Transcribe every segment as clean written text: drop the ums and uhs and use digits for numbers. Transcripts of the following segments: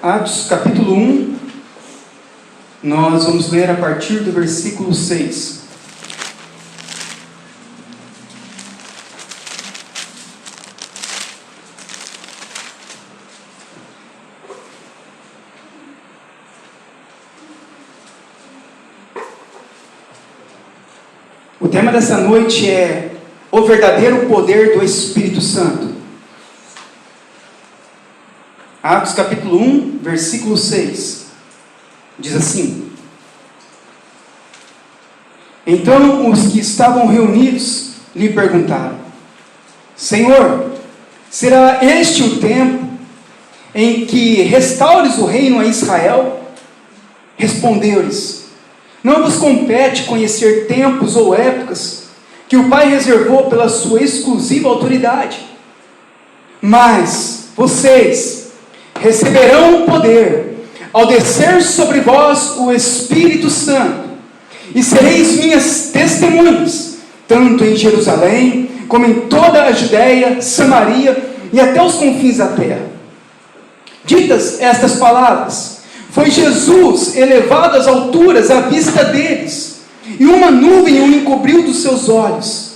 Atos capítulo 1, nós vamos ler a partir do versículo 6. O tema dessa noite é o verdadeiro poder do Espírito Santo. Atos capítulo 1, versículo 6. Diz assim: Então os que estavam reunidos lhe perguntaram: Senhor, será este o tempo em que restaures o reino a Israel? Respondeu-lhes: Não vos compete conhecer tempos ou épocas que o Pai reservou pela sua exclusiva autoridade. Mas vocês receberão o poder ao descer sobre vós o Espírito Santo, e sereis minhas testemunhas, tanto em Jerusalém, como em toda a Judéia, Samaria e até os confins da terra. Ditas estas palavras, foi Jesus elevado às alturas à vista deles, e uma nuvem o encobriu dos seus olhos.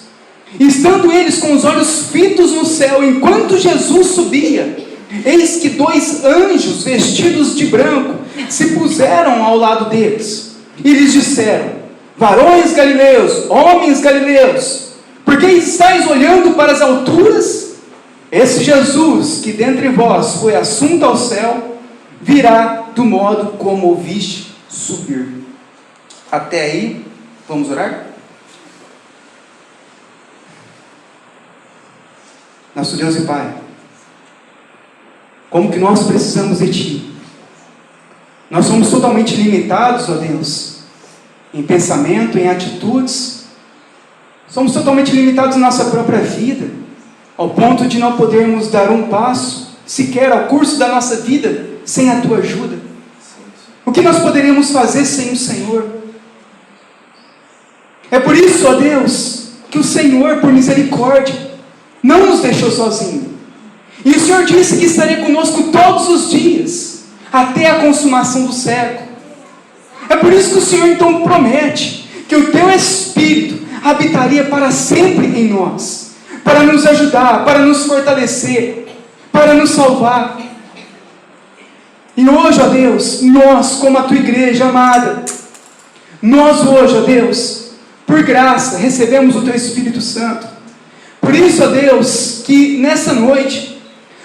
E estando eles com os olhos fitos no céu, enquanto Jesus subia, eis que 2 anjos vestidos de branco se puseram ao lado deles, e lhes disseram: Varões galileus, homens galileus, por que estáis olhando para as alturas? Esse Jesus, que dentre vós foi assunto ao céu, virá do modo como o viste subir. Até aí, vamos orar? Nosso Deus e Pai, como que nós precisamos de Ti. Nós somos totalmente limitados, ó Deus, em pensamento, em atitudes. Somos totalmente limitados na nossa própria vida, ao ponto de não podermos dar um passo, sequer ao curso da nossa vida, sem a Tua ajuda. O que nós poderíamos fazer sem o Senhor? É por isso, ó Deus, que o Senhor, por misericórdia, não nos deixou sozinhos. E o Senhor disse que estaria conosco todos os dias, até a consumação do século. É por isso que o Senhor então promete que o Teu Espírito habitaria para sempre em nós, para nos ajudar, para nos fortalecer, para nos salvar. E hoje, ó Deus, nós, como a Tua igreja amada, nós hoje, ó Deus, por graça, recebemos o Teu Espírito Santo. Por isso, ó Deus, que nessa noite,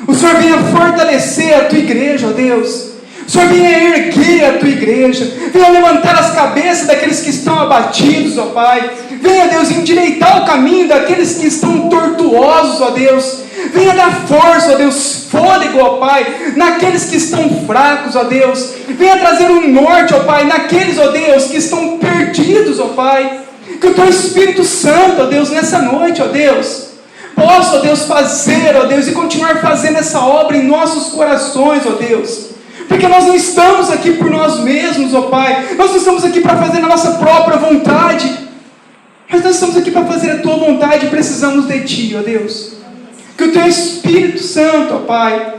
o Senhor venha fortalecer a Tua igreja, ó Deus. O Senhor venha erguer a Tua igreja. Venha levantar as cabeças daqueles que estão abatidos, ó Pai. Venha, Deus, endireitar o caminho daqueles que estão tortuosos, ó Deus. Venha dar força, ó Deus, fôlego, ó Pai, naqueles que estão fracos, ó Deus. Venha trazer um norte, ó Pai, naqueles, ó Deus, que estão perdidos, ó Pai. Que o Teu Espírito Santo, ó Deus, nessa noite, ó Deus, possa, ó Deus, fazer, ó Deus, e continuar fazendo essa obra em nossos corações, ó Deus. Porque nós não estamos aqui por nós mesmos, ó Pai. Nós não estamos aqui para fazer a nossa própria vontade. Mas nós estamos aqui para fazer a Tua vontade e precisamos de Ti, ó Deus. Que o Teu Espírito Santo, ó Pai,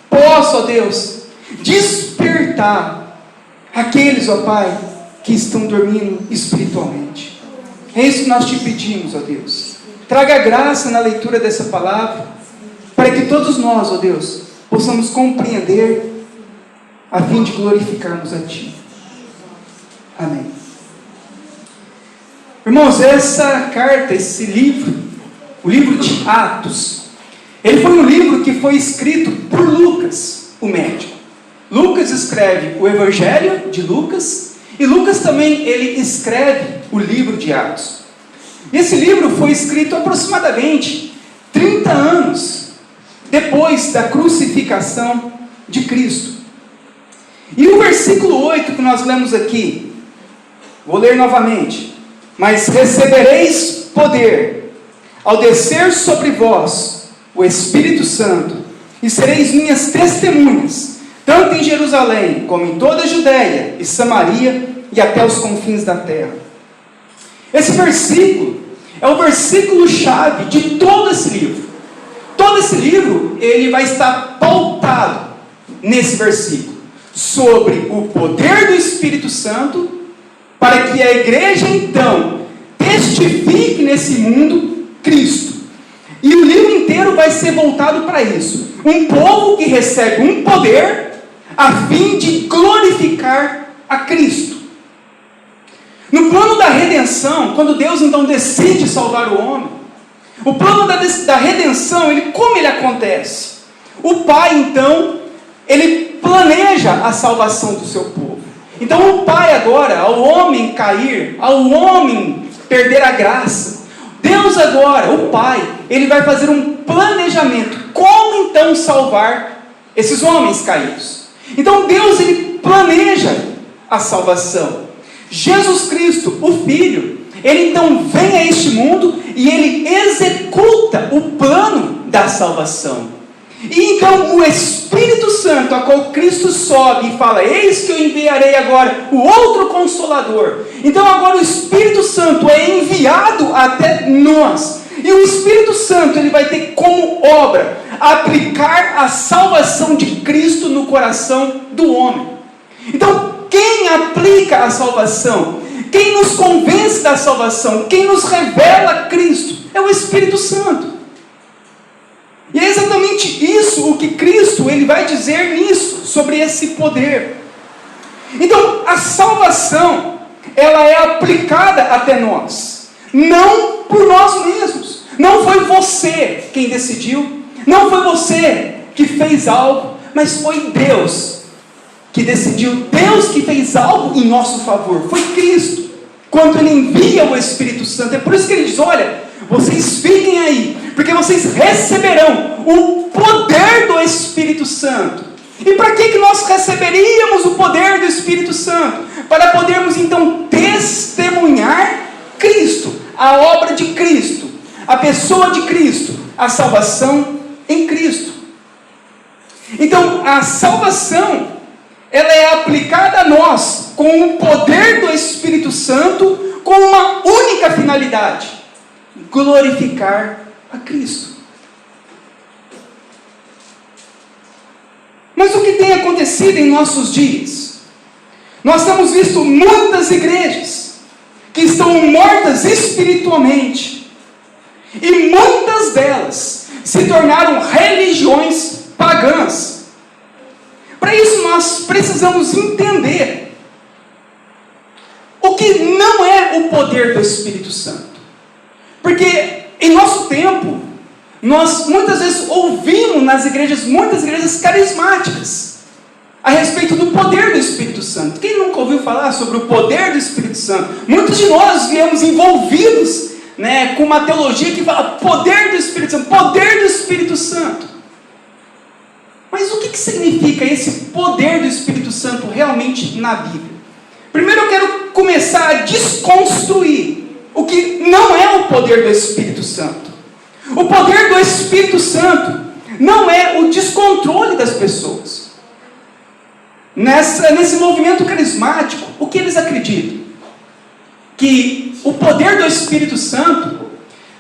possa, ó Deus, despertar aqueles, ó Pai, que estão dormindo espiritualmente. É isso que nós Te pedimos, ó Deus. Traga graça na leitura dessa palavra, para que todos nós, ó Deus, possamos compreender, a fim de glorificarmos a Ti. Amém. Irmãos, essa carta, esse livro, o livro de Atos, ele foi um livro que foi escrito por Lucas, o médico. Lucas escreve o Evangelho de Lucas, e Lucas também, ele escreve o livro de Atos. Esse livro foi escrito aproximadamente 30 anos depois da crucificação de Cristo. E o versículo 8 que nós lemos aqui, vou ler novamente: Mas recebereis poder ao descer sobre vós o Espírito Santo, e sereis minhas testemunhas, tanto em Jerusalém, como em toda a Judéia e Samaria, e até os confins da terra. Esse versículo é o versículo-chave de todo esse livro. Todo esse livro, ele vai estar pautado nesse versículo. sobre o poder do Espírito Santo, para que a igreja então testifique nesse mundo Cristo. E o livro inteiro vai ser voltado para isso. Um povo que recebe um poder a fim de glorificar a Cristo. No plano da redenção, quando Deus então decide salvar o homem, o plano da redenção, como ele acontece? O Pai então, ele planeja a salvação do seu povo. Então o Pai agora, ao homem cair, ao homem perder a graça, Deus agora, o Pai, ele vai fazer um planejamento. Como então salvar esses homens caídos? Então Deus, ele planeja a salvação. Jesus Cristo, o Filho, ele então vem a este mundo e ele executa o plano da salvação. E então o Espírito Santo, a qual Cristo sobe e fala: eis que eu enviarei agora o outro Consolador. Então agora o Espírito Santo é enviado até nós. E o Espírito Santo, ele vai ter como obra aplicar a salvação de Cristo no coração do homem. Então quem aplica a salvação, quem nos convence da salvação, quem nos revela Cristo, é o Espírito Santo. E é exatamente isso o que Cristo ele vai dizer nisso, sobre esse poder. Então, a salvação, ela é aplicada até nós, não por nós mesmos. Não foi você quem decidiu, não foi você que fez algo, mas foi Deus que decidiu, Deus que fez algo em nosso favor, foi Cristo, quando Ele envia o Espírito Santo. É por isso que Ele diz: olha, vocês fiquem aí, porque vocês receberão o poder do Espírito Santo. E para que nós receberíamos o poder do Espírito Santo? Para podermos então testemunhar Cristo, a obra de Cristo, a pessoa de Cristo, a salvação em Cristo. Então a salvação, ela é aplicada a nós com o poder do Espírito Santo, com uma única finalidade: glorificar a Cristo. Mas o que tem acontecido em nossos dias? Nós temos visto muitas igrejas que estão mortas espiritualmente, e muitas delas se tornaram religiões pagãs. Para isso nós precisamos entender o que não é o poder do Espírito Santo. Porque em nosso tempo, nós muitas vezes ouvimos nas igrejas, muitas igrejas carismáticas, a respeito do poder do Espírito Santo. Quem nunca ouviu falar sobre o poder do Espírito Santo? Muitos de nós viemos envolvidos, com uma teologia que fala poder do Espírito Santo, poder do Espírito Santo. Mas o que significa esse poder do Espírito Santo realmente na Bíblia? Primeiro eu quero começar a desconstruir o que não é o poder do Espírito Santo. O poder do Espírito Santo não é o descontrole das pessoas. Nesse movimento carismático, o que eles acreditam? Que o poder do Espírito Santo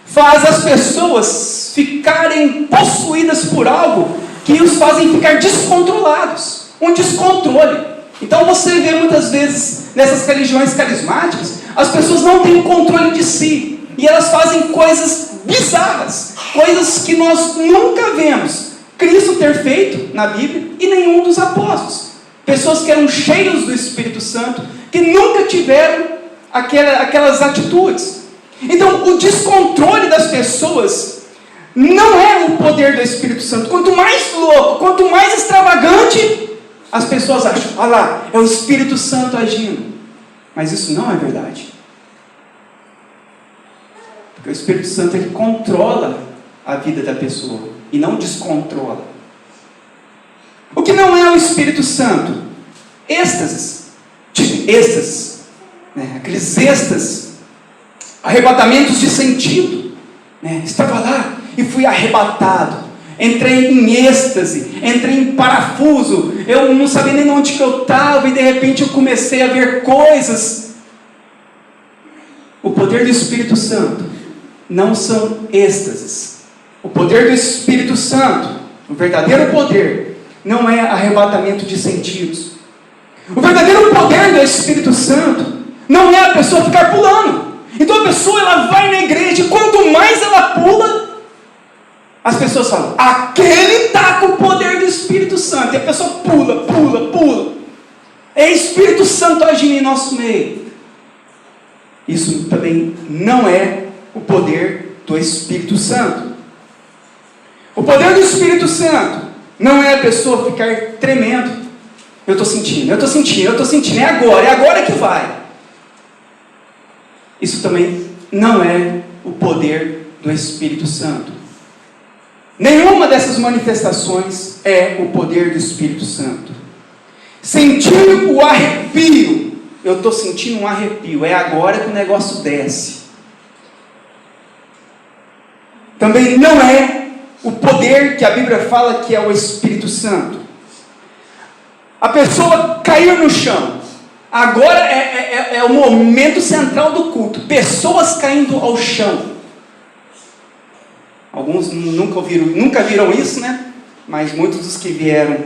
faz as pessoas ficarem possuídas por algo que os fazem ficar descontrolados. Um descontrole. Então você vê muitas vezes nessas religiões carismáticas, as pessoas não têm controle de si. E elas fazem coisas bizarras, coisas que nós nunca vemos Cristo ter feito na Bíblia e nenhum dos apóstolos. Pessoas que eram cheios do Espírito Santo, que nunca tiveram aquelas atitudes. Então o descontrole das pessoas não é o poder do Espírito Santo. Quanto mais louco, quanto mais extravagante, as pessoas acham: olha lá, é o Espírito Santo agindo. Mas isso não é verdade. Porque o Espírito Santo, ele controla a vida da pessoa e não descontrola. O que não é o Espírito Santo? Êxtases. Tipo êxtases. Aqueles êxtases. Arrebatamentos de sentido. Estava lá e fui arrebatado. Entrei em êxtase. Entrei em parafuso. Eu não sabia nem onde que eu estava. E de repente eu comecei a ver coisas. O poder do Espírito Santo não são êxtases. O poder do Espírito Santo, o verdadeiro poder, não é arrebatamento de sentidos. O verdadeiro poder do Espírito Santo não é a pessoa ficar pulando. Então a pessoa ela vai na igreja e quanto mais ela pula, as pessoas falam, aquele está com o poder do Espírito Santo. E a pessoa pula, pula, pula. É Espírito Santo agindo em nosso meio. Isso também não é o poder do Espírito Santo. O poder do Espírito Santo não é a pessoa ficar tremendo. Eu estou sentindo, é agora que vai. Isso também não é o poder do Espírito Santo. Nenhuma dessas manifestações é o poder do Espírito Santo. Sentir o arrepio, eu estou sentindo um arrepio, é agora que o negócio desce. Também não é o poder que a Bíblia fala que é o Espírito Santo. A pessoa cair no chão. Agora é o momento central do culto. Pessoas caindo ao chão. Alguns nunca viram isso, né? Mas muitos dos que vieram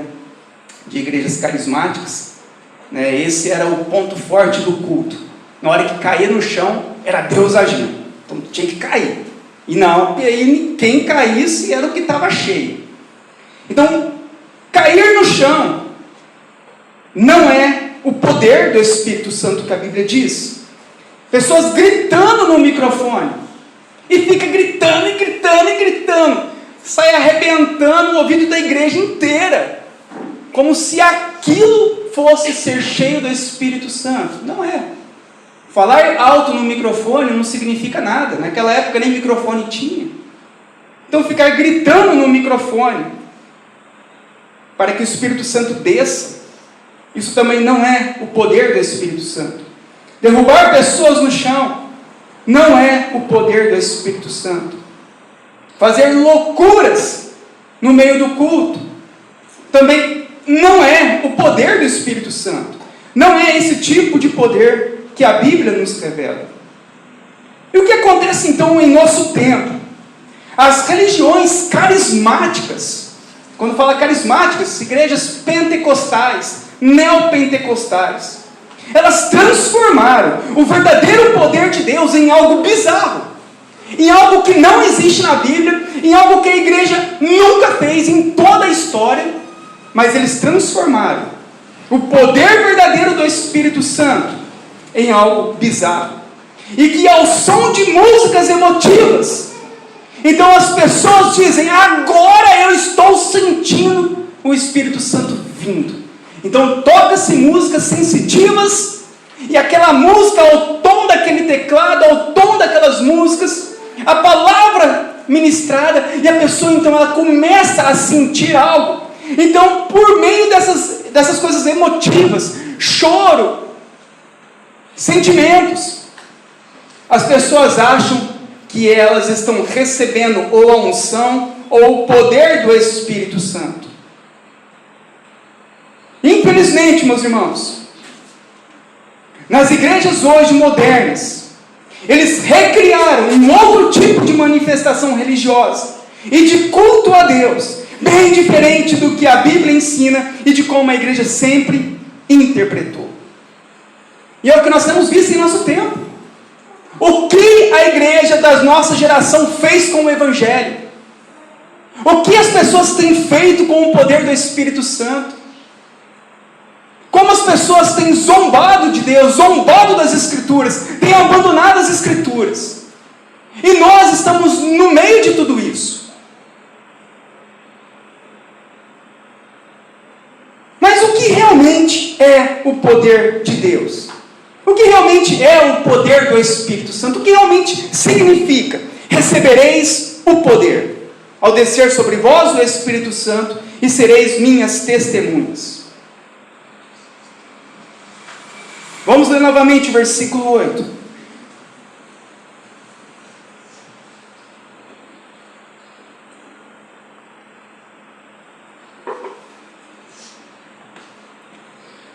de igrejas carismáticas, né, esse era o ponto forte do culto. Na hora que caía no chão, era Deus agindo. Então tinha que cair. E aí quem caísse era o que estava cheio. Então, cair no chão não é o poder do Espírito Santo que a Bíblia diz. Pessoas gritando no microfone. E fica gritando, e gritando, e gritando. Sai arrebentando o ouvido da igreja inteira. Como se aquilo fosse ser cheio do Espírito Santo. Não é. Falar alto no microfone não significa nada. Naquela época nem microfone tinha. Então ficar gritando no microfone para que o Espírito Santo desça, isso também não é o poder do Espírito Santo. Derrubar pessoas no chão não é o poder do Espírito Santo. Fazer loucuras no meio do culto também não é o poder do Espírito Santo. Não é esse tipo de poder que a Bíblia nos revela. E o que acontece então em nosso tempo? As religiões carismáticas, quando fala carismáticas, igrejas pentecostais, neopentecostais, elas transformaram o verdadeiro poder de Deus em algo bizarro, em algo que não existe na Bíblia, em algo que a igreja nunca fez em toda a história, mas eles transformaram o poder verdadeiro do Espírito Santo em algo bizarro, e que ao som de músicas emotivas, então as pessoas dizem, agora eu estou sentindo o Espírito Santo vindo. Então toca-se músicas sensitivas, e aquela música, ao tom daquele teclado, ao tom daquelas músicas, a palavra ministrada, e a pessoa então ela começa a sentir algo. Então por meio dessas coisas emotivas, choro, sentimentos, as pessoas acham que elas estão recebendo ou a unção ou o poder do Espírito Santo. Infelizmente, meus irmãos, nas igrejas hoje modernas, eles recriaram um outro tipo de manifestação religiosa e de culto a Deus, bem diferente do que a Bíblia ensina e de como a igreja sempre interpretou. E é o que nós temos visto em nosso tempo. O que a igreja da nossa geração fez com o Evangelho? O que as pessoas têm feito com o poder do Espírito Santo? Como as pessoas têm zombado de Deus, zombado das Escrituras, têm abandonado as Escrituras. E nós estamos no meio de tudo isso. Mas o que realmente é o poder de Deus? O que realmente é o poder do Espírito Santo? O que realmente significa? Recebereis o poder ao descer sobre vós o Espírito Santo e sereis minhas testemunhas. Vamos ler novamente o versículo 8.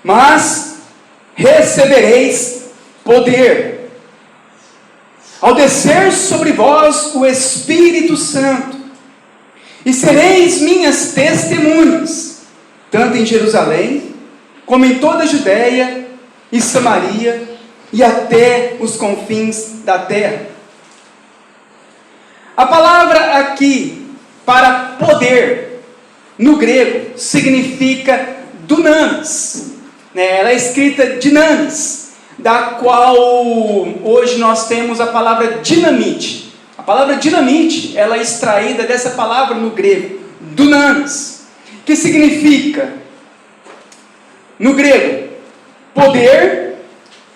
Mas recebereis poder ao descer sobre vós o Espírito Santo, e sereis minhas testemunhas, tanto em Jerusalém, como em toda a Judéia e Samaria e até os confins da terra. A palavra aqui para poder, no grego, significa dunamis. Ela é escrita dinamis, da qual hoje nós temos a palavra dinamite. A palavra dinamite, ela é extraída dessa palavra no grego, dunamis, que significa, no grego, poder,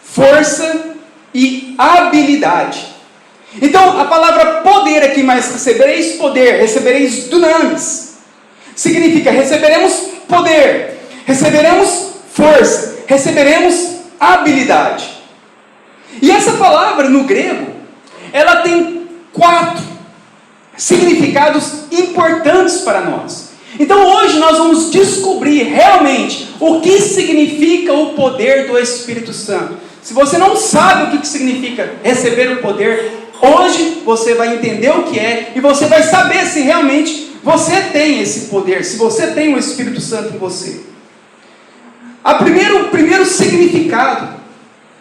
força e habilidade. Então, a palavra poder aqui, mas recebereis poder, recebereis dunamis, significa receberemos poder, receberemos força, receberemos habilidade. E essa palavra no grego, ela tem 4 significados importantes para nós. Então hoje nós vamos descobrir realmente o que significa o poder do Espírito Santo. Se você não sabe o que significa receber o poder, hoje você vai entender o que é e você vai saber se realmente você tem esse poder, se você tem o Espírito Santo em você. O primeiro significado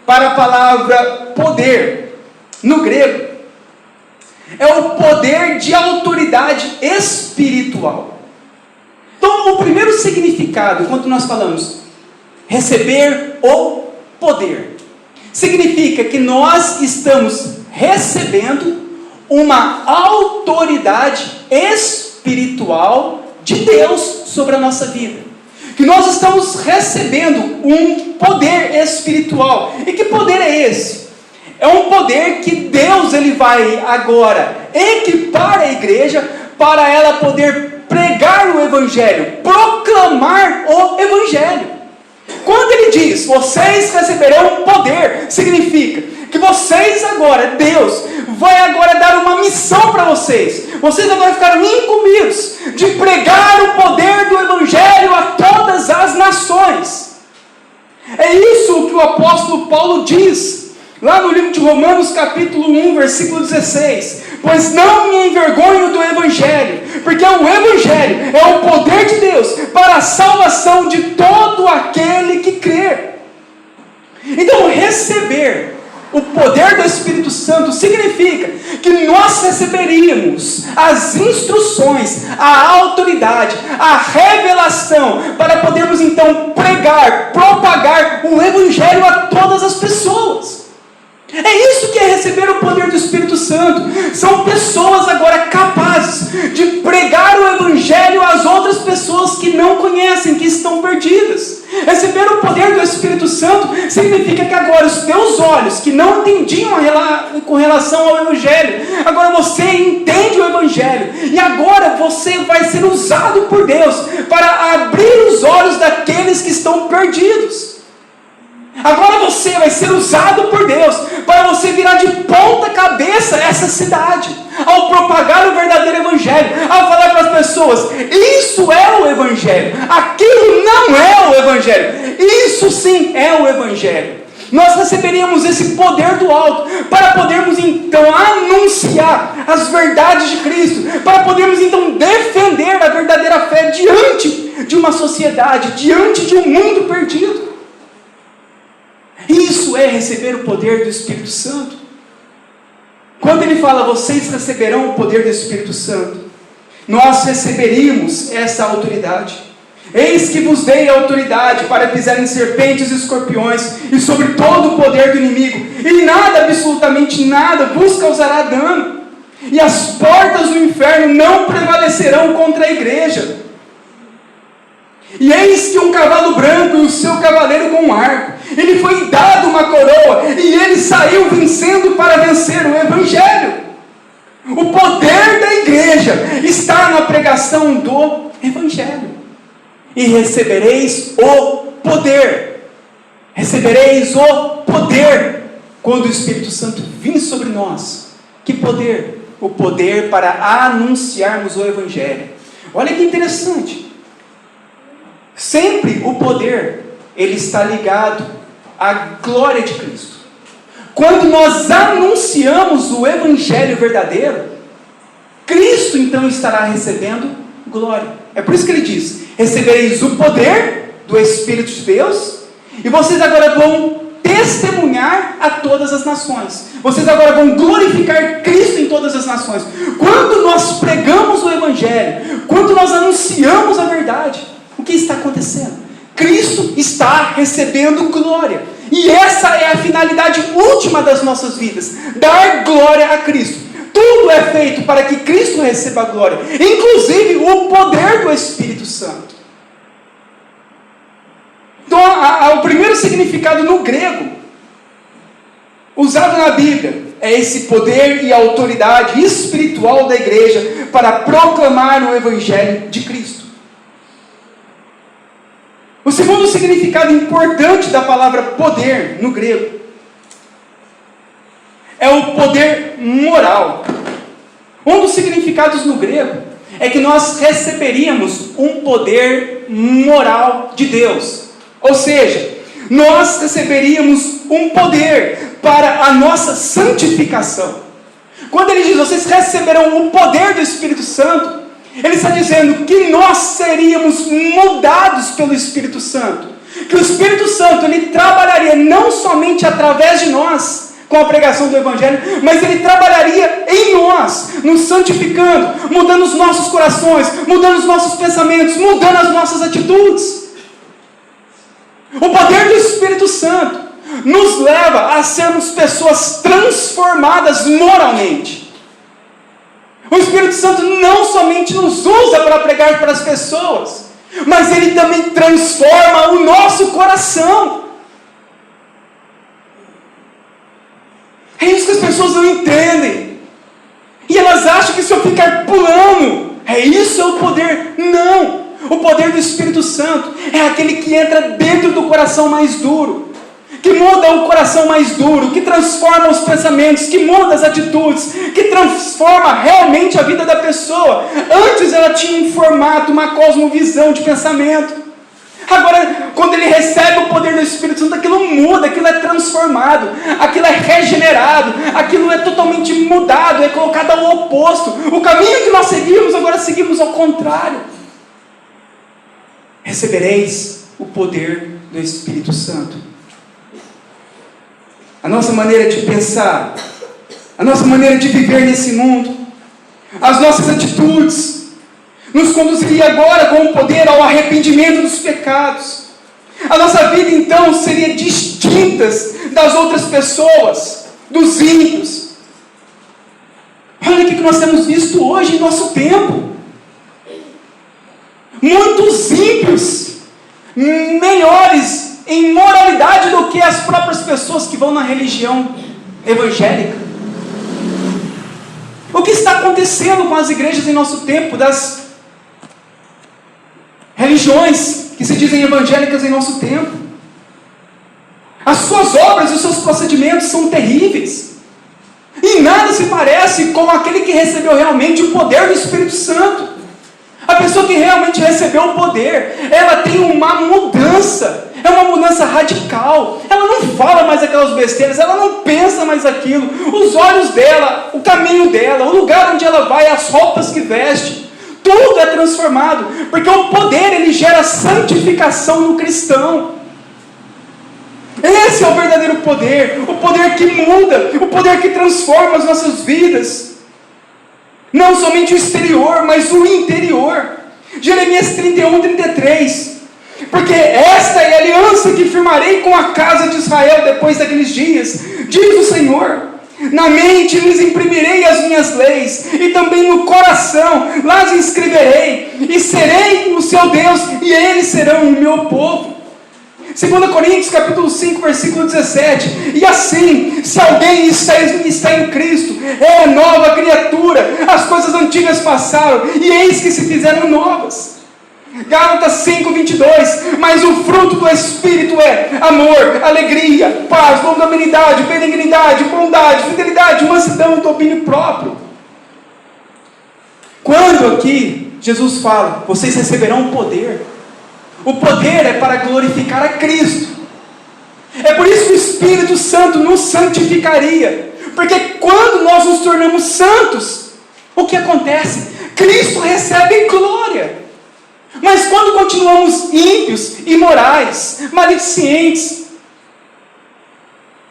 para a palavra poder, no grego, é o poder de autoridade espiritual. Então, o primeiro significado, quando nós falamos receber o poder, significa que nós estamos recebendo uma autoridade espiritual de Deus sobre a nossa vida. Que nós estamos recebendo um poder espiritual. E que poder é esse? É um poder que Deus ele vai agora equipar a igreja para ela poder pregar o Evangelho, proclamar o Evangelho. Quando ele diz, vocês receberão poder, significa que vocês agora, Deus, vai agora dar uma missão para vocês. Vocês agora ficaram incumbidos de pregar o poder do Evangelho a todas as nações. É isso que o apóstolo Paulo diz, lá no livro de Romanos, capítulo 1, versículo 16. Pois não me envergonho do Evangelho, porque o Evangelho é o poder de Deus para a salvação de todo aquele que crê. Então, receber o poder do Espírito Santo significa que nós receberíamos as instruções, a autoridade, a revelação, para podermos então pregar, propagar o Evangelho a todas as pessoas. É isso que é receber o poder do Espírito Santo. São pessoas agora capazes de pregar o Evangelho às outras pessoas que não conhecem, que estão perdidas. Receber o poder do Espírito Santo significa que agora os teus olhos, que não entendiam com relação ao Evangelho, agora você entende o Evangelho. E agora você vai ser usado por Deus para abrir os olhos daqueles que estão perdidos. Agora você vai ser usado por Deus para você virar de ponta cabeça essa cidade, ao propagar o verdadeiro Evangelho, ao falar para as pessoas, isso é o Evangelho, aquilo não é o Evangelho, isso sim é o Evangelho. Nós receberíamos esse poder do alto, para podermos então anunciar as verdades de Cristo, para podermos então defender a verdadeira fé diante de uma sociedade, diante de um mundo perdido. Isso é receber o poder do Espírito Santo. Quando ele fala, vocês receberão o poder do Espírito Santo, nós receberíamos essa autoridade. Eis que vos dei a autoridade para pisar em serpentes e escorpiões, e sobre todo o poder do inimigo, e nada, absolutamente nada, vos causará dano. E as portas do inferno não prevalecerão contra a igreja. E eis que um cavalo branco e o seu cavaleiro com um arco, ele foi dado uma coroa, e ele saiu vencendo para vencer o Evangelho. O poder da igreja está na pregação do Evangelho. E recebereis o poder. Recebereis o poder quando o Espírito Santo vir sobre nós. Que poder? O poder para anunciarmos o Evangelho. Olha que interessante. Sempre o poder, ele está ligado à glória de Cristo. Quando nós anunciamos o Evangelho verdadeiro, Cristo então estará recebendo glória. É por isso que ele diz, recebereis o poder do Espírito de Deus, e vocês agora vão testemunhar a todas as nações. Vocês agora vão glorificar Cristo em todas as nações. Quando nós pregamos o Evangelho, quando nós anunciamos a verdade, o que está acontecendo? Cristo está recebendo glória. E essa é a finalidade última das nossas vidas: dar glória a Cristo. Tudo é feito para que Cristo receba a glória, inclusive o poder do Espírito Santo. Então, o primeiro significado no grego, usado na Bíblia, é esse poder e autoridade espiritual da igreja para proclamar o Evangelho de Cristo. O segundo significado importante da palavra poder no grego é o poder moral. Um dos significados no grego é que nós receberíamos um poder moral de Deus. Ou seja, nós receberíamos um poder para a nossa santificação. Quando ele diz, vocês receberão o poder do Espírito Santo, ele está dizendo que nós seríamos mudados pelo Espírito Santo. Que o Espírito Santo, ele trabalharia não somente através de nós, com a pregação do Evangelho, mas ele trabalharia em nós, nos santificando, mudando os nossos corações, mudando os nossos pensamentos, mudando as nossas atitudes. O poder do Espírito Santo nos leva a sermos pessoas transformadas moralmente. O Espírito Santo não somente nos usa para pregar para as pessoas, mas ele também transforma o nosso coração. É isso que as pessoas não entendem. E elas acham que se eu ficar pulando, isso é o poder. Não. O poder do Espírito Santo é aquele que entra dentro do coração mais duro, que muda o coração mais duro, que transforma os pensamentos, que muda as atitudes, que transforma realmente a vida da pessoa. Antes ela tinha um formato, uma cosmovisão de pensamento. Agora, quando ele recebe o poder do Espírito Santo, aquilo muda, aquilo é transformado, aquilo é regenerado, aquilo é totalmente mudado, é colocado ao oposto. O caminho que nós seguimos, agora seguimos ao contrário. Recebereis o poder do Espírito Santo. A nossa maneira de pensar, a nossa maneira de viver nesse mundo, as nossas atitudes, nos conduziria agora com o poder ao arrependimento dos pecados. A nossa vida então seria distinta das outras pessoas, dos ímpios. Olha o que nós temos visto hoje em nosso tempo. Muitos ímpios, melhores em moralidade do que as próprias pessoas que vão na religião evangélica. O que está acontecendo com as igrejas em nosso tempo, das religiões que se dizem evangélicas em nosso tempo? As suas obras e os seus procedimentos são terríveis, e nada se parece com aquele que recebeu realmente o poder do Espírito Santo. A pessoa que realmente recebeu o poder, ela tem uma mudança, é uma mudança radical. Ela não fala mais aquelas besteiras, ela não pensa mais aquilo. Os olhos dela, o caminho dela, o lugar onde ela vai, as roupas que veste, tudo é transformado, porque o poder, ele gera santificação no cristão. Esse é o verdadeiro poder, o poder que muda, o poder que transforma as nossas vidas. Não somente o exterior, mas o interior. Jeremias 31:33. Porque esta é a aliança que firmarei com a casa de Israel depois daqueles dias, diz o Senhor. Na mente lhes imprimirei as minhas leis, e também no coração las escreverei, e serei o seu Deus, e eles serão o meu povo. 2 Coríntios capítulo 5, versículo 17. E assim, se alguém está em Cristo, é nova criatura, as coisas antigas passaram, e eis que se fizeram novas. Gálatas 5, 22. Mas o fruto do Espírito é amor, alegria, paz, longanimidade, benignidade, bondade, fidelidade, mansidão e domínio próprio. Quando aqui Jesus fala, vocês receberão poder, o poder é para glorificar a Cristo. É por isso que o Espírito Santo nos santificaria, porque quando nós nos tornamos santos, o que acontece? Cristo recebe glória. Mas quando continuamos ímpios, imorais, maledicentes,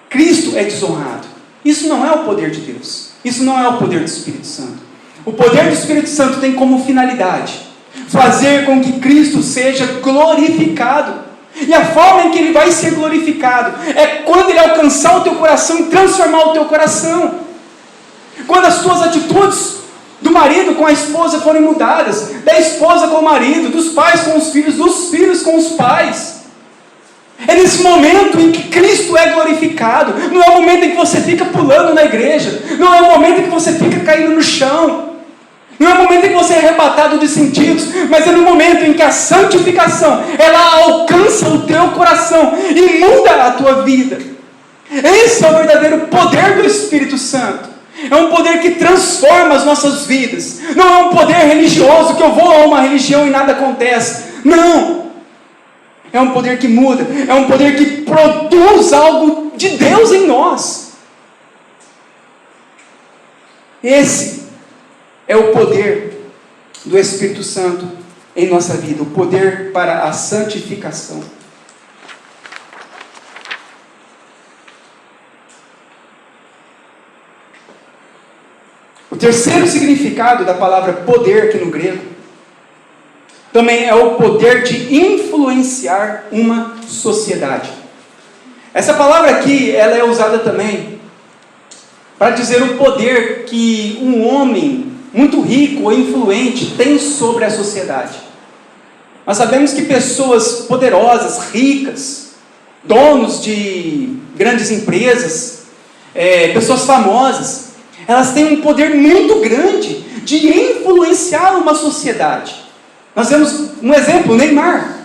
Cristo é desonrado. Isso não é o poder de Deus. Isso não é o poder do Espírito Santo. O poder do Espírito Santo tem como finalidade fazer com que Cristo seja glorificado. E a forma em que Ele vai ser glorificado é quando Ele alcançar o teu coração e transformar o teu coração. Quando as tuas atitudes do marido com a esposa forem mudadas, da esposa com o marido, dos pais com os filhos, dos filhos com os pais. É nesse momento em que Cristo é glorificado. Não é o momento em que você fica pulando na igreja. Não é o momento em que você fica caindo no chão. Não é o momento em que você é arrebatado de sentidos. Mas é no momento em que a santificação, ela alcança o teu coração e muda a tua vida. Esse é o verdadeiro poder do Espírito Santo. É um poder que transforma as nossas vidas. Não é um poder religioso que eu vou a uma religião e nada acontece. Não. É um poder que muda. É um poder que produz algo de Deus em nós. Esse é o poder do Espírito Santo em nossa vida. O poder para a santificação. O terceiro significado da palavra poder aqui no grego também é o poder de influenciar uma sociedade. Essa palavra aqui, ela é usada também para dizer o poder que um homem muito rico ou influente tem sobre a sociedade. Nós sabemos que pessoas poderosas, ricas, donos de grandes empresas, pessoas famosas, elas têm um poder muito grande de influenciar uma sociedade. Nós vemos um exemplo, o Neymar.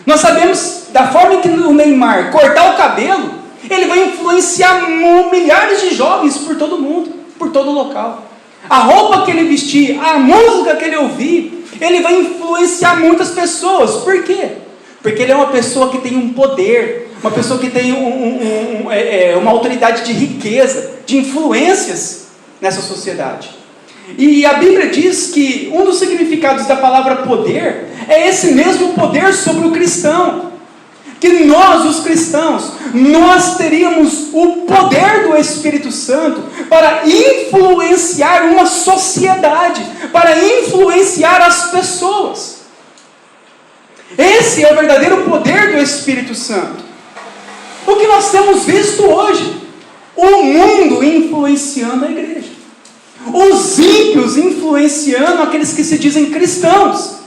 Nós sabemos da forma em que o Neymar cortar o cabelo, ele vai influenciar milhares de jovens por todo o mundo, por todo o local. A roupa que ele vestir, a música que ele ouvir, ele vai influenciar muitas pessoas. Por quê? Porque ele é uma pessoa que tem um poder, uma pessoa que tem uma autoridade de riqueza, de influências nessa sociedade. E a Bíblia diz que um dos significados da palavra poder é esse mesmo poder sobre o cristão. Que nós, os cristãos, nós teríamos o poder do Espírito Santo para influenciar uma sociedade, para influenciar as pessoas. Esse é o verdadeiro poder do Espírito Santo. O que nós temos visto hoje? O mundo influenciando a igreja. Os ímpios influenciando aqueles que se dizem cristãos.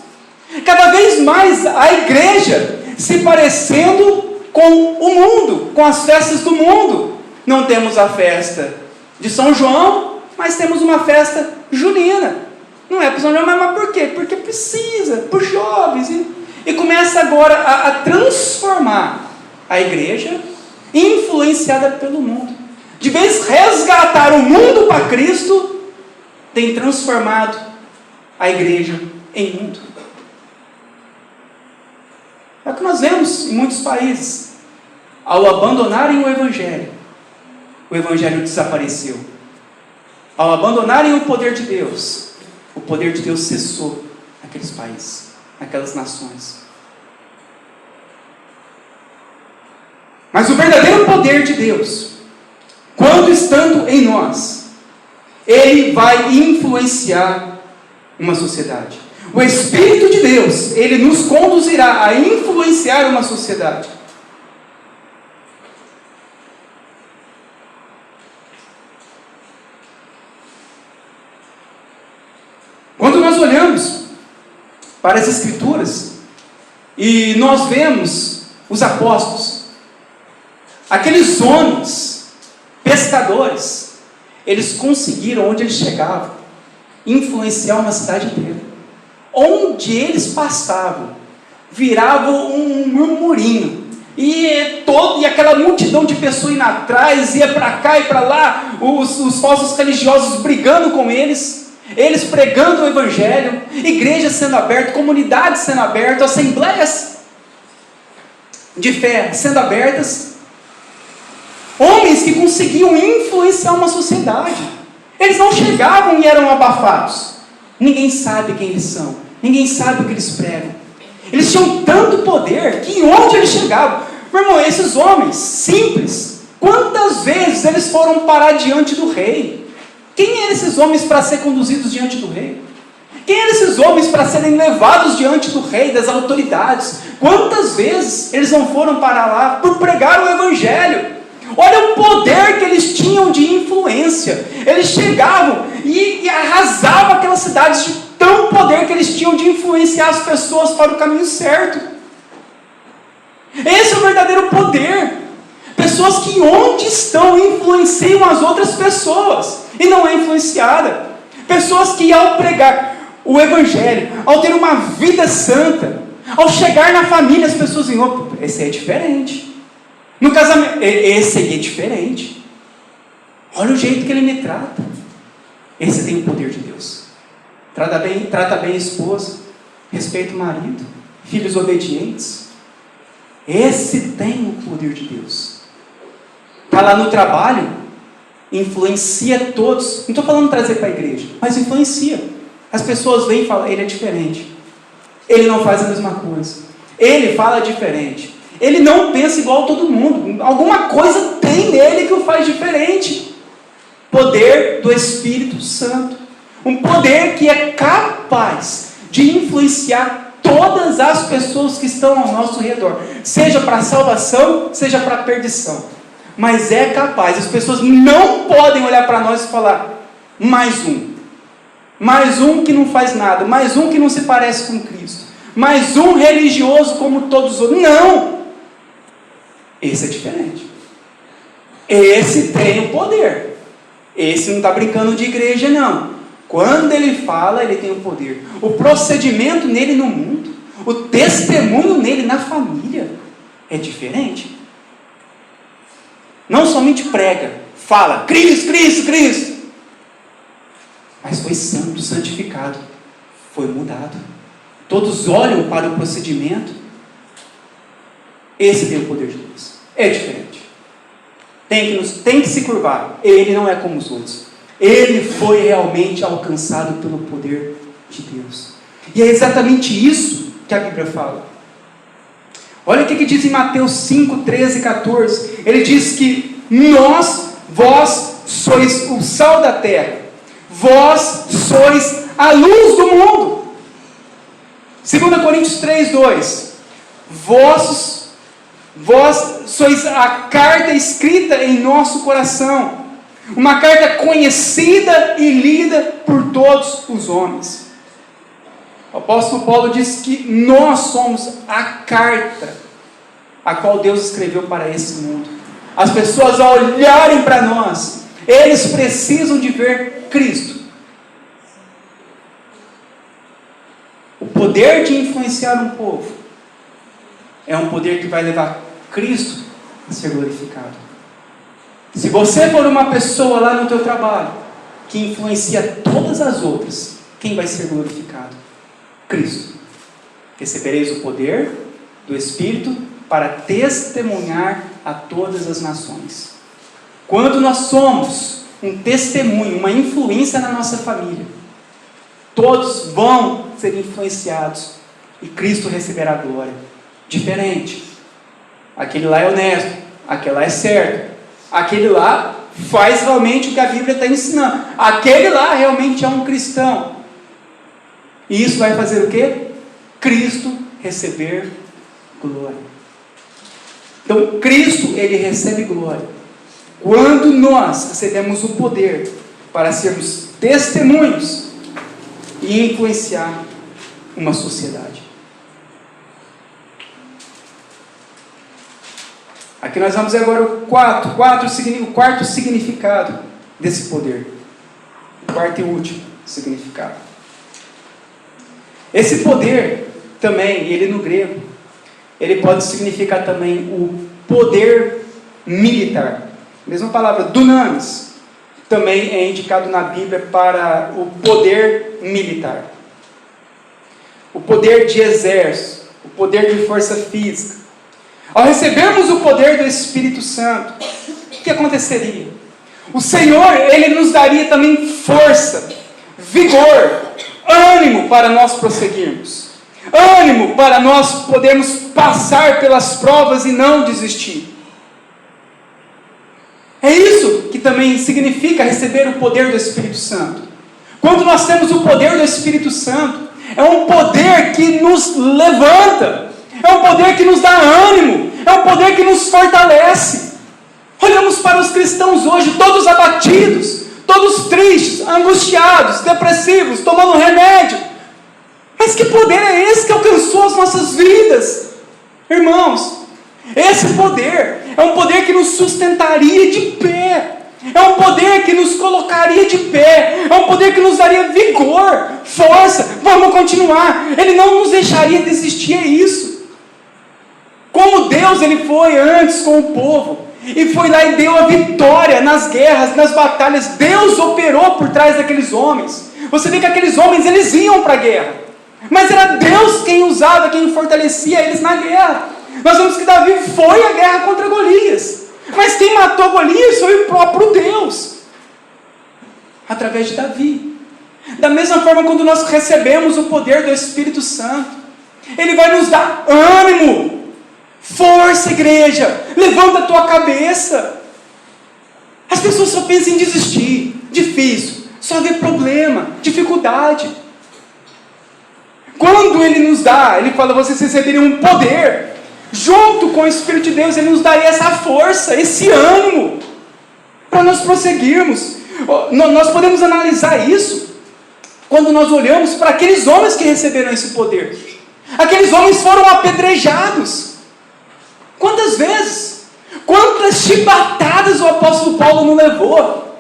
Cada vez mais a igreja se parecendo com o mundo, com as festas do mundo. Não temos a festa de São João, mas temos uma festa junina. Não é para São João, mas por quê? Porque precisa, para os jovens. E começa agora a transformar a igreja influenciada pelo mundo. De vez resgatar o mundo para Cristo, tem transformado a igreja em mundo. É o que nós vemos em muitos países. Ao abandonarem o Evangelho desapareceu. Ao abandonarem o poder de Deus cessou naqueles países, naquelas nações. Mas o verdadeiro poder de Deus, quando estando em nós, ele vai influenciar uma sociedade. O Espírito de Deus, ele nos conduzirá a influenciar uma sociedade. Quando nós olhamos para as Escrituras e nós vemos os apóstolos, aqueles homens pescadores, eles conseguiram, onde eles chegavam, influenciar uma cidade inteira. Onde eles passavam, viravam um murmurinho. E aquela multidão de pessoas indo atrás, ia para cá e para lá, os falsos religiosos brigando com eles pregando o Evangelho, igrejas sendo abertas, comunidades sendo abertas, assembleias de fé sendo abertas. Homens que conseguiam influenciar uma sociedade. Eles não chegavam e eram abafados. Ninguém sabe quem eles são. Ninguém sabe o que eles pregam. Eles tinham tanto poder que onde eles chegavam? Meu irmão, esses homens simples, quantas vezes eles foram parar diante do rei? Quem eram esses homens para ser conduzidos diante do rei? Quem eram esses homens para serem levados diante do rei, das autoridades? Quantas vezes eles não foram parar lá por pregar o evangelho? Olha o poder que eles tinham de influência. Eles chegavam e arrasavam aquelas cidades de tão poder que eles tinham de influenciar as pessoas para o caminho certo. Esse é o verdadeiro poder. Pessoas que onde estão influenciam as outras pessoas e não é influenciada. Pessoas que ao pregar o evangelho, ao ter uma vida santa, ao chegar na família, as pessoas dizem: opa, esse aí é diferente. No casamento, esse aí é diferente. Olha o jeito que ele me trata. Esse tem o poder de Deus. Trata bem a esposa, respeita o marido, filhos obedientes. Esse tem o poder de Deus. Está lá no trabalho, influencia todos. Não estou falando trazer para a igreja, mas influencia. As pessoas vêm e falam: ele é diferente. Ele não faz a mesma coisa. Ele fala diferente. Ele não pensa igual a todo mundo. Alguma coisa tem nele que o faz diferente. Poder do Espírito Santo. Um poder que é capaz de influenciar todas as pessoas que estão ao nosso redor. Seja para a salvação, seja para a perdição. Mas é capaz. As pessoas não podem olhar para nós e falar: mais um. Mais um que não faz nada. Mais um que não se parece com Cristo. Mais um religioso como todos os outros. Não! Esse é diferente. Esse tem o poder. Esse não está brincando de igreja, não. Quando ele fala, ele tem o poder. O procedimento nele no mundo, o testemunho nele na família é diferente. Não somente prega, fala: Cristo, Cristo, Cristo. Mas foi santo, santificado. Foi mudado. Todos olham para o procedimento. Esse tem o poder de Deus. É diferente. Tem que se curvar. Ele não é como os outros. Ele foi realmente alcançado pelo poder de Deus. E é exatamente isso que a Bíblia fala. Olha o que diz em Mateus 5, 13 e 14. Ele diz que vós sois o sal da terra. Vós sois a luz do mundo. 2 Coríntios 3, 2. Vós sois a carta escrita em nosso coração. Uma carta conhecida e lida por todos os homens. O apóstolo Paulo diz que nós somos a carta a qual Deus escreveu para esse mundo. As pessoas, ao olharem para nós, eles precisam de ver Cristo. O poder de influenciar um povo é um poder que vai levar Cristo a ser glorificado. Se você for uma pessoa lá no teu trabalho que influencia todas as outras, quem vai ser glorificado? Cristo. Recebereis o poder do Espírito para testemunhar a todas as nações. Quando nós somos um testemunho, uma influência na nossa família, todos vão ser influenciados e Cristo receberá glória. Diferente. Aquele lá é honesto, aquele lá é certo, aquele lá faz realmente o que a Bíblia está ensinando, aquele lá realmente é um cristão. E isso vai fazer o quê? Cristo receber glória. Então Cristo, ele recebe glória quando nós recebemos o poder para sermos testemunhos e influenciar uma sociedade. Aqui nós vamos ver agora o quarto significado desse poder. O quarto e último significado. Esse poder também, ele no grego, ele pode significar também o poder militar. Mesma palavra, dunamis, também é indicado na Bíblia para o poder militar. O poder de exército, o poder de força física. Ao recebermos o poder do Espírito Santo, o que aconteceria? O Senhor, ele nos daria também força, vigor, ânimo para nós prosseguirmos. ânimo para nós podermos passar pelas provas e não desistir. É isso que também significa receber o poder do Espírito Santo. Quando nós temos o poder do Espírito Santo, é um poder que nos levanta, é um poder que nos dá ânimo, é um poder que nos fortalece. Olhamos para os cristãos hoje, todos abatidos, todos tristes, angustiados, depressivos, tomando remédio. Mas que poder é esse que alcançou as nossas vidas? Irmãos, esse poder é um poder que nos sustentaria de pé, é um poder que nos colocaria de pé, é um poder que nos daria vigor, força, vamos continuar, Ele não nos deixaria desistir, é isso. Como Deus, Ele foi antes com o povo, e foi lá e deu a vitória nas guerras, nas batalhas, Deus operou por trás daqueles homens. Você vê que aqueles homens, eles iam para a guerra, mas era Deus quem usava, quem fortalecia eles na guerra. Nós vemos que Davi foi à guerra contra Golias, mas quem matou Golias foi o próprio Deus, através de Davi. Da mesma forma, quando nós recebemos o poder do Espírito Santo, Ele vai nos dar ânimo, força, igreja, levanta a tua cabeça. As pessoas só pensam em desistir, difícil, só vê problema, dificuldade. Quando Ele nos dá, Ele fala, vocês receberiam um poder, junto com o Espírito de Deus, Ele nos daria essa força, esse ânimo, para nós prosseguirmos. Nós podemos analisar isso, quando nós olhamos para aqueles homens que receberam esse poder. Aqueles homens foram apedrejados. Quantas vezes? Quantas chibatadas o apóstolo Paulo não levou?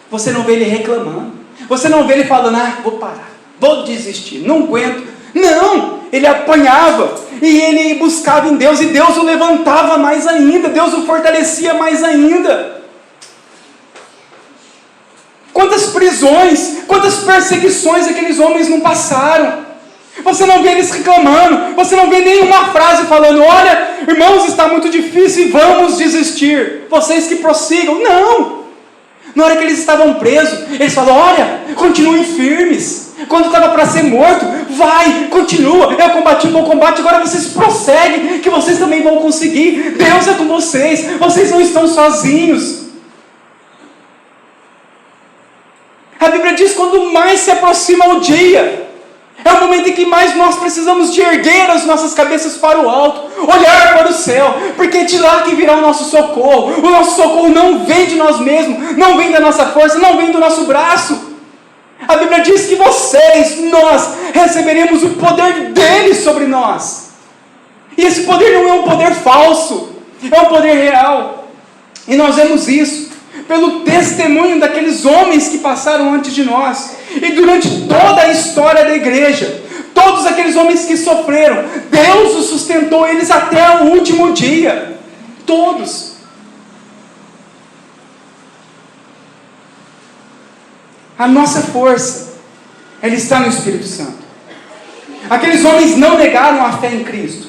Você não vê ele reclamando, você não vê ele falando, vou parar, vou desistir, não aguento. Não, ele apanhava, e ele buscava em Deus, e Deus o levantava mais ainda, Deus o fortalecia mais ainda. Quantas prisões, quantas perseguições aqueles homens não passaram. Você não vê eles reclamando, você não vê nenhuma frase falando, olha, irmãos, está muito difícil e vamos desistir, vocês que prossigam. Não, na hora que eles estavam presos, eles falaram, olha, continuem firmes. Quando estava para ser morto, vai, continua, eu combati o bom combate, agora vocês prosseguem, que vocês também vão conseguir, Deus é com vocês não estão sozinhos. A Bíblia diz, quando mais se aproxima o dia, é o momento em que mais nós precisamos de erguer as nossas cabeças para o alto, olhar para o céu, porque é de lá que virá o nosso socorro. O nosso socorro não vem de nós mesmos, não vem da nossa força, não vem do nosso braço. A Bíblia diz que nós receberemos o poder dele sobre nós. E esse poder não é um poder falso, é um poder real. E nós vemos isso pelo testemunho daqueles homens que passaram antes de nós. E durante toda a história da igreja, todos aqueles homens que sofreram, Deus os sustentou eles até o último dia. Todos. A nossa força, ela está no Espírito Santo. Aqueles homens não negaram a fé em Cristo.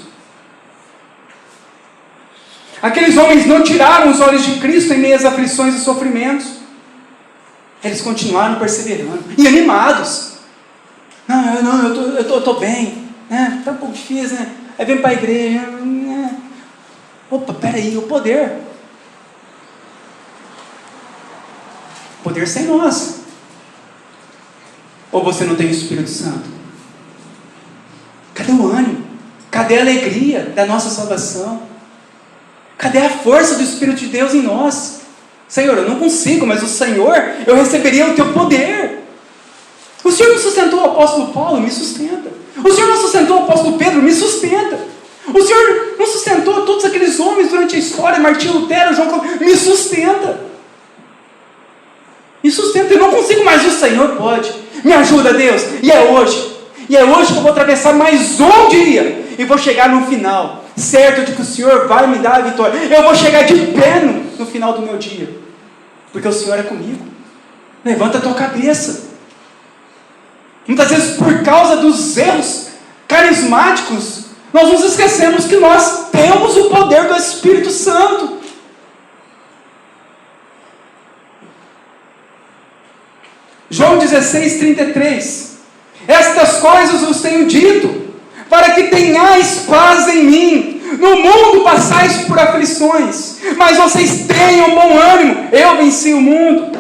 Aqueles homens não tiraram os olhos de Cristo em meio às aflições e sofrimentos. Eles continuaram perseverando e animados. Eu estou bem, né? Está um pouco difícil, né? Aí vem para a igreja, né? Opa, peraí, o poder. O poder sem nós. Ou você não tem o Espírito Santo? Cadê o ânimo? Cadê a alegria da nossa salvação? Cadê a força do Espírito de Deus em nós? Senhor, eu não consigo, mas o Senhor, eu receberia o teu poder. O Senhor não sustentou o apóstolo Paulo? Me sustenta. O Senhor não sustentou o apóstolo Pedro? Me sustenta. O Senhor não sustentou todos aqueles homens durante a história, Martinho Lutero, João Calvino? Me sustenta. Me sustenta. Eu não consigo, mas o Senhor pode. Me ajuda, Deus. E é hoje. E é hoje que eu vou atravessar mais um dia. E vou chegar no final, certo de que o Senhor vai me dar a vitória. Eu vou chegar de pé no final do meu dia. Porque o Senhor é comigo. Levanta a tua cabeça. Muitas vezes, por causa dos erros carismáticos, nós nos esquecemos que nós temos o poder do Espírito Santo. João 16:33. Estas coisas vos tenho dito, para que tenhais paz em mim. No mundo passais por aflições, mas vocês tenham bom ânimo, eu venci o mundo.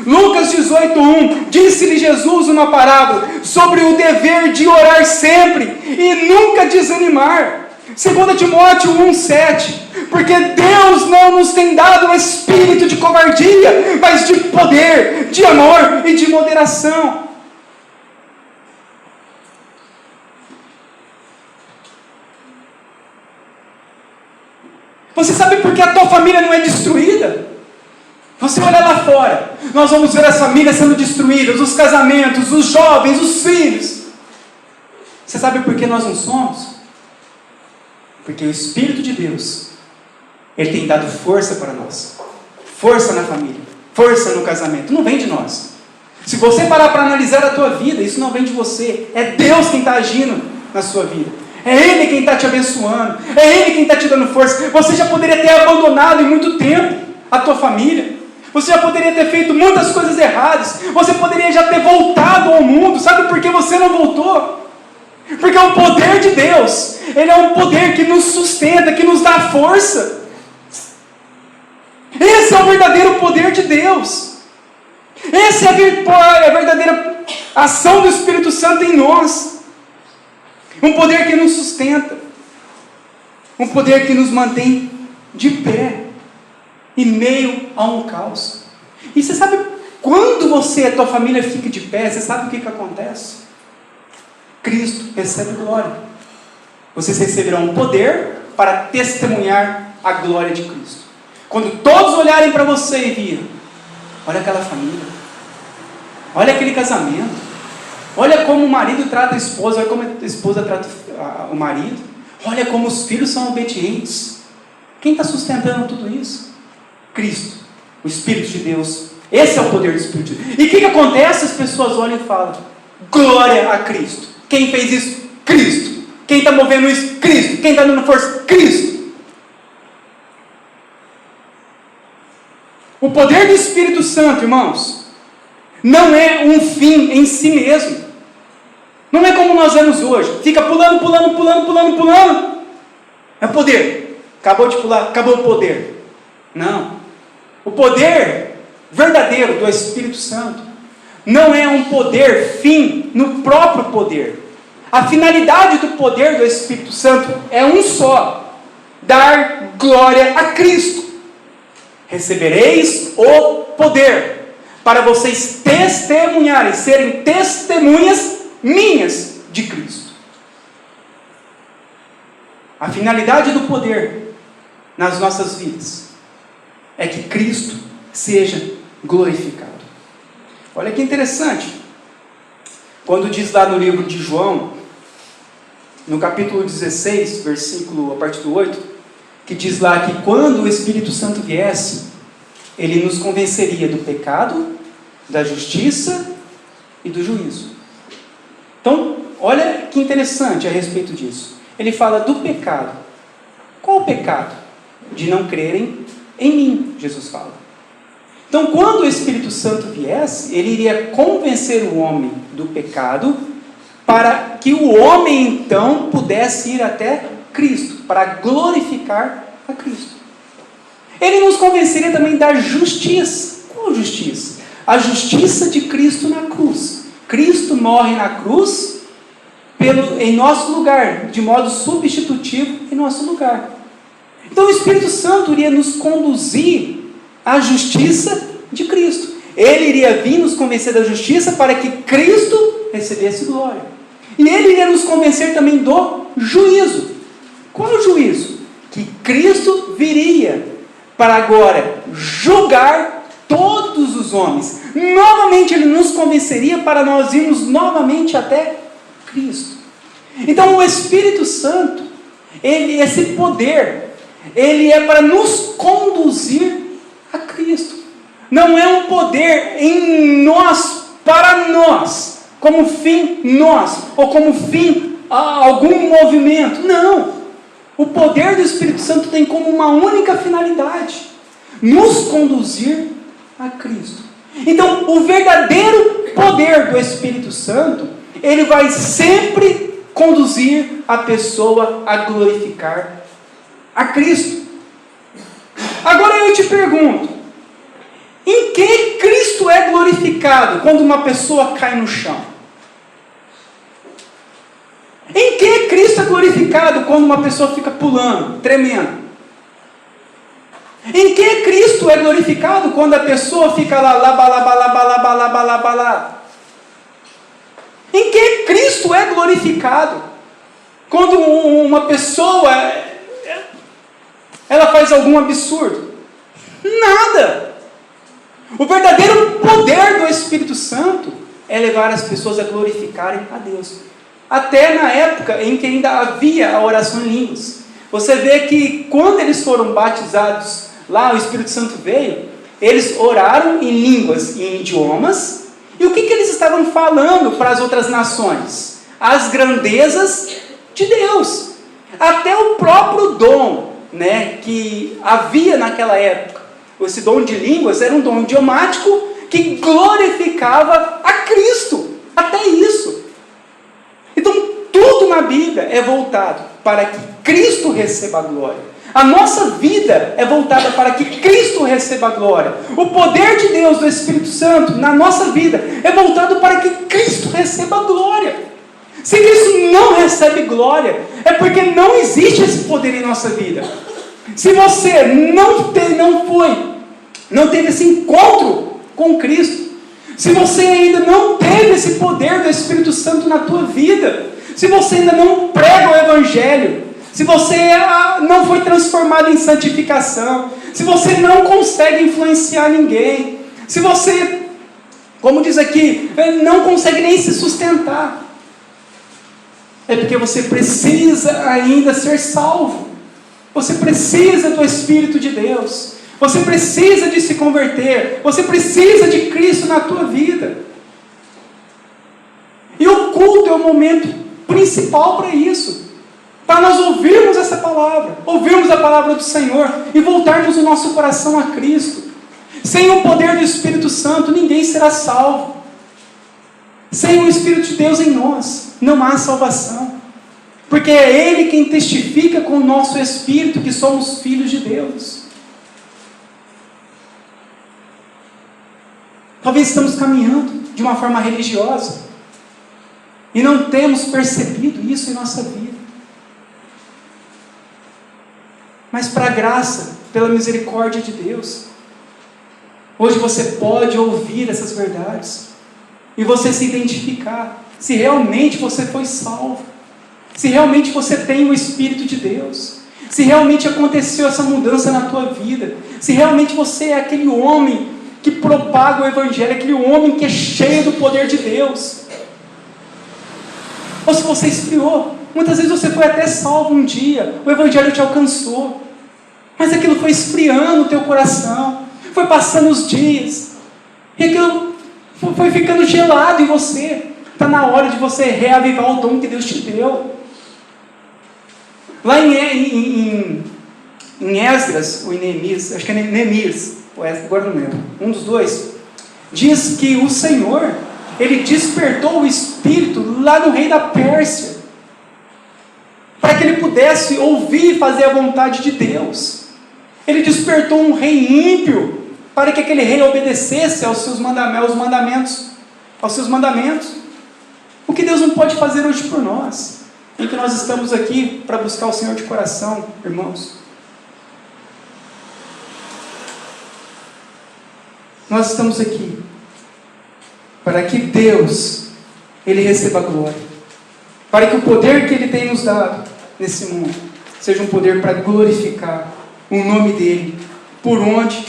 Lucas 18:1, disse-lhe Jesus uma parábola sobre o dever de orar sempre e nunca desanimar. 2 Timóteo 1:7, porque Deus não nos tem dado um espírito de covardia, mas de poder, de amor e de moderação. Você sabe por que a tua família não é destruída? Você olha lá fora, nós vamos ver as famílias sendo destruídas, os casamentos, os jovens, os filhos. Você sabe por que nós não somos? Porque o Espírito de Deus, Ele tem dado força para nós. Força na família, força no casamento, não vem de nós. Se você parar para analisar a tua vida, isso não vem de você, é Deus quem está agindo na sua vida. É Ele quem está te abençoando, é Ele quem está te dando força. Você já poderia ter abandonado em muito tempo a tua família. Você já poderia ter feito muitas coisas erradas. Você poderia já ter voltado ao mundo. Sabe por que você não voltou? Porque o poder de Deus, Ele é um poder que nos sustenta, que nos dá força. Esse é o verdadeiro poder de Deus. Essa é a verdadeira ação do Espírito Santo em nós. Um poder que nos sustenta. Um poder que nos mantém de pé em meio a um caos. E você sabe, quando você e a tua família fica de pé, você sabe o que acontece? Cristo recebe glória. Vocês receberão um poder para testemunhar a glória de Cristo. Quando todos olharem para você e virem, olha aquela família, olha aquele casamento, olha como o marido trata a esposa, olha como a esposa trata o marido, olha como os filhos são obedientes. Quem está sustentando tudo isso? Cristo, o Espírito de Deus. Esse é o poder do Espírito de Deus. E o que acontece? As pessoas olham e falam: glória a Cristo. Quem fez isso? Cristo. Quem está movendo isso? Cristo. Quem está dando força? Cristo. O poder do Espírito Santo, irmãos, não é um fim em si mesmo. Não é como nós vemos hoje. Fica pulando. É poder. Acabou de pular, acabou o poder. Não. O poder verdadeiro do Espírito Santo não é um poder fim no próprio poder. A finalidade do poder do Espírito Santo é um só: dar glória a Cristo. Recebereis o poder para vocês testemunharem, serem testemunhas minhas de Cristo. A finalidade do poder nas nossas vidas é que Cristo seja glorificado. Olha que interessante, quando diz lá no livro de João, no capítulo 16, versículo a partir do 8, que diz lá que quando o Espírito Santo viesse, ele nos convenceria do pecado, da justiça e do juízo. Então, olha que interessante a respeito disso. Ele fala do pecado. Qual o pecado? De não crerem em mim, Jesus fala. Então, quando o Espírito Santo viesse, ele iria convencer o homem do pecado, para que o homem então pudesse ir até Cristo, para glorificar a Cristo. Ele nos convenceria também da justiça. Qual justiça? A justiça de Cristo na cruz. Cristo morre na cruz em nosso lugar, de modo substitutivo em nosso lugar. Então o Espírito Santo iria nos conduzir à justiça de Cristo. Ele iria vir nos convencer da justiça para que Cristo recebesse glória. E ele iria nos convencer também do juízo. Qual é o juízo? Que Cristo viria para agora julgar todos os homens. Novamente ele nos convenceria para nós irmos novamente até Cristo. Então o Espírito Santo, esse poder, ele é para nos conduzir a Cristo. Não é um poder em nós, para nós, como fim nós, ou como fim algum movimento. Não. O poder do Espírito Santo tem como uma única finalidade: nos conduzir a Cristo. Então, o verdadeiro poder do Espírito Santo, ele vai sempre conduzir a pessoa a glorificar a Cristo. Agora eu te pergunto, em que Cristo é glorificado quando uma pessoa cai no chão? Em que Cristo é glorificado quando uma pessoa fica pulando, tremendo? Em que Cristo é glorificado quando a pessoa fica lá, lá? Em que Cristo é glorificado quando uma pessoa ela faz algum absurdo? Nada. O verdadeiro poder do Espírito Santo é levar as pessoas a glorificarem a Deus. Até na época em que ainda havia a oração em línguas. Você vê que quando eles foram batizados, lá o Espírito Santo veio, eles oraram em línguas e em idiomas. E o que eles estavam falando para as outras nações? As grandezas de Deus. Até o próprio dom, que havia naquela época. Esse dom de línguas era um dom idiomático que glorificava a Cristo. Até isso. Então, tudo na Bíblia é voltado para que Cristo receba a glória. A nossa vida é voltada para que Cristo receba a glória. O poder de Deus, do Espírito Santo, na nossa vida, é voltado para que Cristo receba a glória. Se Cristo não recebe glória, é porque não existe esse poder em nossa vida. Se você não teve esse encontro com Cristo, se você ainda não teve esse poder do Espírito Santo na tua vida, se você ainda não prega o Evangelho, se você não foi transformado em santificação, se você não consegue influenciar ninguém, se você, como diz aqui, não consegue nem se sustentar, é porque você precisa ainda ser salvo. Você precisa do Espírito de Deus. Você precisa de se converter. Você precisa de Cristo na tua vida. E o culto é o momento principal para isso. Para nós ouvirmos essa palavra, ouvirmos a palavra do Senhor e voltarmos o nosso coração a Cristo. Sem o poder do Espírito Santo, ninguém será salvo. Sem o Espírito de Deus em nós, não há salvação. Porque é Ele quem testifica com o nosso Espírito que somos filhos de Deus. Talvez estamos caminhando de uma forma religiosa e não temos percebido isso em nossa vida. Mas para a graça, pela misericórdia de Deus, hoje você pode ouvir essas verdades e você se identificar, se realmente você foi salvo, se realmente você tem o Espírito de Deus, se realmente aconteceu essa mudança na tua vida, se realmente você é aquele homem que propaga o Evangelho, aquele homem que é cheio do poder de Deus, ou se você esfriou. Muitas vezes você foi até salvo um dia, o Evangelho te alcançou, mas aquilo foi esfriando o teu coração, foi passando os dias, e aquilo foi ficando gelado em você. Está na hora de você reavivar o dom que Deus te deu. Lá em Esdras, ou em Neemias, acho que é Neemias, ou Esdras, agora não lembro, um dos dois, diz que o Senhor, Ele despertou o Espírito lá no rei da Pérsia, para que ele pudesse ouvir e fazer a vontade de Deus. Ele despertou um rei ímpio, para que aquele rei obedecesse aos seus mandamentos. O que Deus não pode fazer hoje por nós, em que nós estamos aqui para buscar o Senhor de coração, irmãos. Nós estamos aqui para que Deus, Ele receba a glória, para que o poder que Ele tem nos dado nesse mundo seja um poder para glorificar o nome dEle, por onde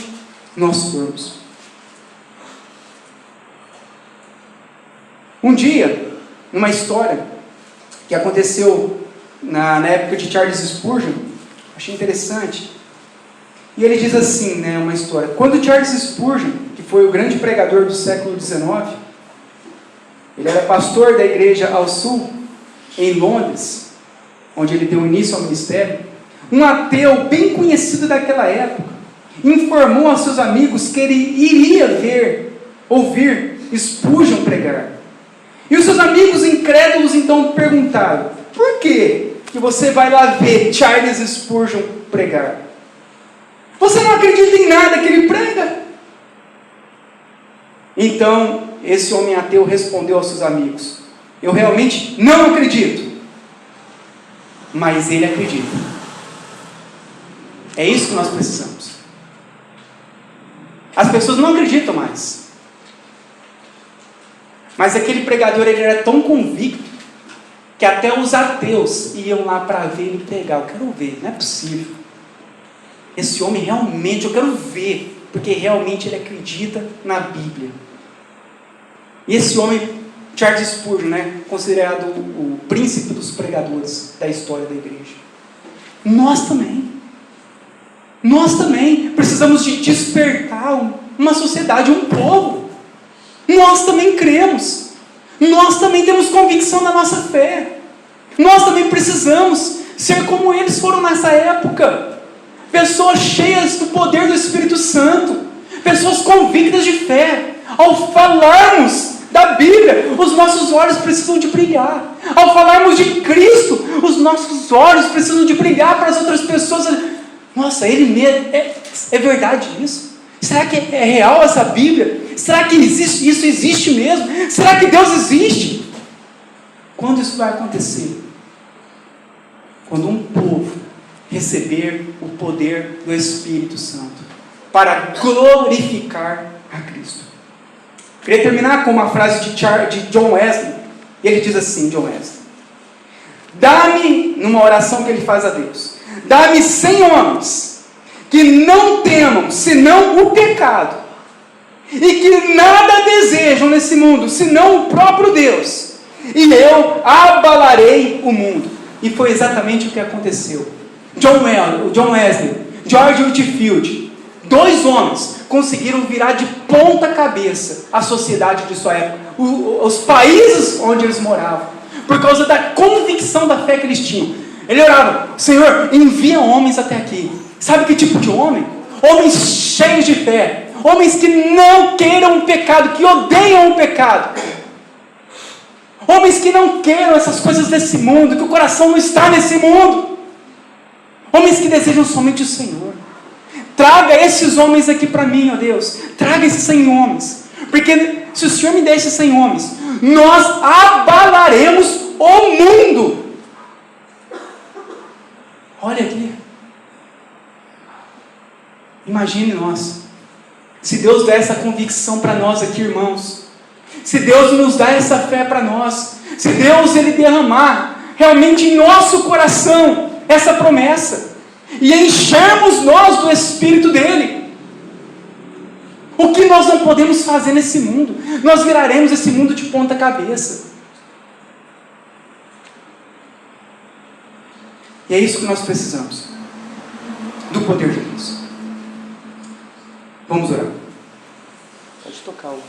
nós formos. Um dia, uma história que aconteceu na época de Charles Spurgeon, achei interessante, e ele diz assim, uma história: quando Charles Spurgeon, que foi o grande pregador do século XIX, ele era pastor da igreja ao sul, em Londres, onde ele deu início ao ministério, um ateu bem conhecido daquela época informou aos seus amigos que ele iria ouvir Spurgeon pregar. E os seus amigos incrédulos então perguntaram: que você vai lá ver Charles Spurgeon pregar? Você não acredita em nada que ele prega? Então, esse homem ateu respondeu aos seus amigos: eu realmente não acredito, mas ele acredita. É isso que nós precisamos. As pessoas não acreditam mais. Mas aquele pregador, ele era tão convicto, que até os ateus iam lá para ver ele pregar. Eu quero ver, não é possível. Esse homem realmente, eu quero ver, porque realmente ele acredita na Bíblia. E esse homem, Charles Spurgeon, considerado o príncipe dos pregadores da história da igreja. Nós também precisamos de despertar uma sociedade, um povo. Nós também cremos. Nós também temos convicção na nossa fé. Nós também precisamos ser como eles foram nessa época. Pessoas cheias do poder do Espírito Santo. Pessoas convictas de fé. Ao falarmos da Bíblia, os nossos olhos precisam de brilhar. Ao falarmos de Cristo, os nossos olhos precisam de brilhar para as outras pessoas. Nossa, ele mesmo, é verdade isso? Será que é real essa Bíblia? Será que isso existe mesmo? Será que Deus existe? Quando isso vai acontecer? Quando um povo receber o poder do Espírito Santo para glorificar a Cristo. Queria terminar com uma frase de John Wesley. Ele diz assim, John Wesley: dá-me, numa oração que ele faz a Deus, dá-me 100 homens que não temam senão o pecado e que nada desejam nesse mundo senão o próprio Deus, e eu abalarei o mundo. E foi exatamente o que aconteceu. John Wesley, George Whitefield, 2 homens conseguiram virar de ponta cabeça a sociedade de sua época, os países onde eles moravam, por causa da convicção da fé que eles tinham. Ele orava: Senhor, envia homens até aqui. Sabe que tipo de homem? Homens cheios de fé, homens que não queiram o pecado, que odeiam o pecado, homens que não queiram essas coisas desse mundo, que o coração não está nesse mundo, homens que desejam somente o Senhor. Traga esses homens aqui para mim, ó Deus. Traga esses 100 homens. Porque se o Senhor me der esses 100 homens, nós abalaremos o mundo. Olha aqui. Imagine nós. Se Deus der essa convicção para nós aqui, irmãos. Se Deus nos dá essa fé para nós. Se Deus Ele derramar realmente em nosso coração essa promessa. E enchermos nós do Espírito dEle. O que nós não podemos fazer nesse mundo? Nós viraremos esse mundo de ponta cabeça. E é isso que nós precisamos. Do poder de Deus. Vamos orar. Pode tocar o...